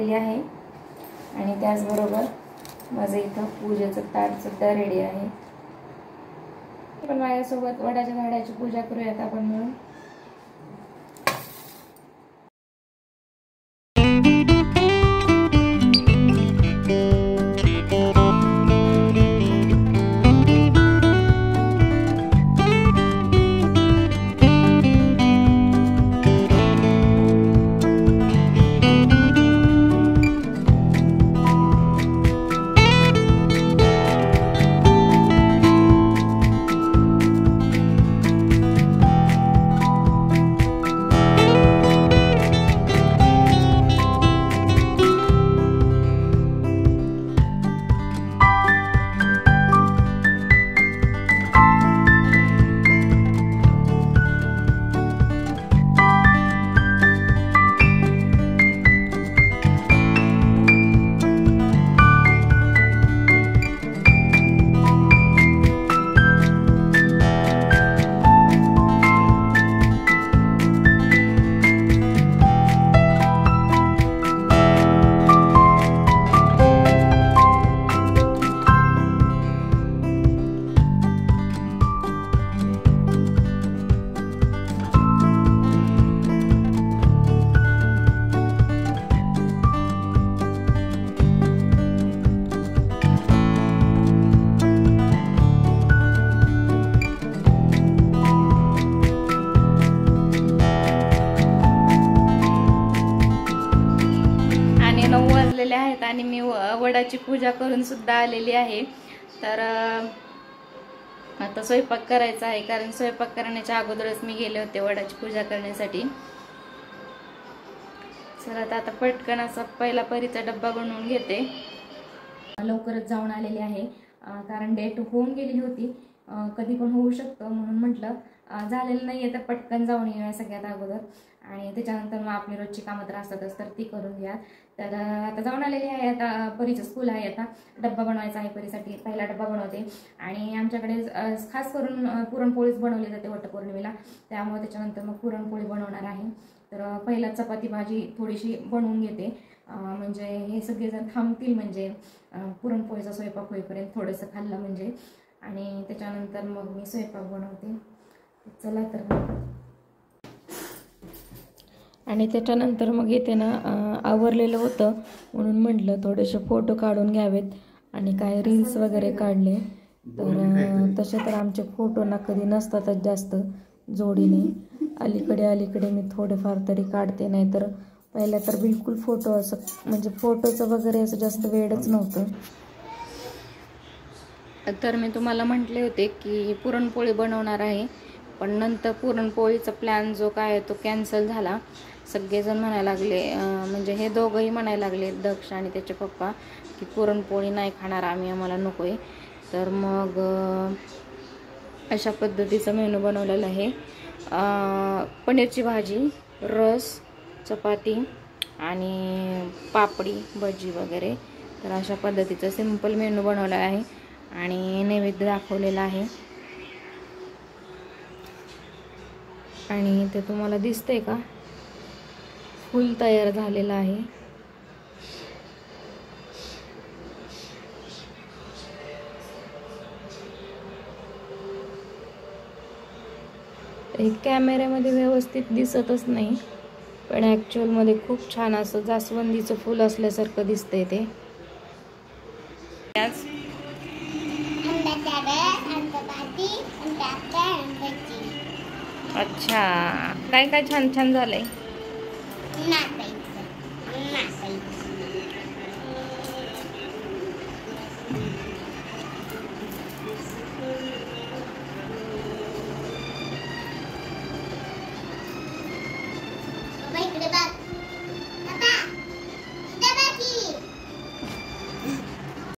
झालेली आहे आणि त्याचबरोबर माझं इथं पूजेचं ताट सुद्धा रेडी आहे. पण माझ्यासोबत वडाच्या झाडाची पूजा करूयात आपण मिळून. आहेत आणि मी वडाची पूजा करून सुद्धा आलेली आहे. तर आता स्वयंपाक करायचा आहे, कारण स्वयंपाक करण्याच्या अगोदरच मी गेले होते वडाची पूजा करण्यासाठी. चला आता पटकन असा पहिला परीचा डब्बा बनवून घेते. लवकरच जाऊन आलेली आहे, कारण डेट होऊन गेलेली होती, कधी पण होऊ शकतं म्हणून म्हटलं झालेलं नाही आहे तर पटकन जाऊन येऊया सगळ्यात अगोदर, आणि त्याच्यानंतर मग आपली रोजची कामं तर असतातच तर ती करून घ्या. तर आता जाऊन आलेली आहे. आता परीचं स्कूल आहे, आता डब्बा बनवायचा आहे परीसाठी. पहिला डब्बा बनवते आणि आमच्याकडे खास करून पुरणपोळीच बनवली जाते वटपौर्णिमेला, त्यामुळे त्याच्यानंतर मग पुरणपोळी बनवणार आहे. तर पहिला चपाती भाजी थोडीशी बनवून घेते, म्हणजे हे सगळेजण थांबतील, म्हणजे पुरणपोळीचा स्वयंपाक होईपर्यंत थोडंसं खाल्लं म्हणजे, आणि त्याच्यानंतर मग मी स्वयंपाक बनवते. चला तर. आणि त्याच्यानंतर मग इथे ना आवरलेलं होतं म्हणून म्हटलं थोडेसे फोटो काढून घ्यावेत आणि काय रील्स वगैरे काढले. तर तसे तर आमचे फोटो ना कधी नसतातच जास्त जोडीने, अलीकडे मी थोडेफार तरी काढते, नाही तर पहिल्या तर बिलकुल फोटो असं म्हणजे फोटोचं वगैरे असं जास्त वेळच नव्हतं. तर मी तुम्हाला म्हटले होते की पुरणपोळी बनवणार आहे, पण नंतर पुरणपोळीचा प्लॅन जो काय तो कॅन्सल झाला. सगळेजण म्हणायला लागले, म्हणजे हे दोघंही म्हणायला लागले, दक्ष आणि त्याचे पप्पा, की पुरणपोळी नाही खाणार आम्ही, आम्हाला नको आहे. तर मग अशा पद्धतीचा मेनू बनवलेला आहे. पनीरची भाजी, रस, चपाती आणि पापडी भजी वगैरे. तर अशा पद्धतीचा सिंपल मेनू बनवला आहे आणि नैवेद्य दाखवलेला आहे. आणि ते तुम्हाला दिसतंय का, फुल तयार झालेला आहे. हे कॅमेऱ्यामध्ये व्यवस्थित दिसतच नाही, पण ॲक्च्युअलमध्ये खूप छान असं जास्वंदीचं फुल असल्यासारखं दिसतंय ते. अच्छा, काय काय छान छान झालंय.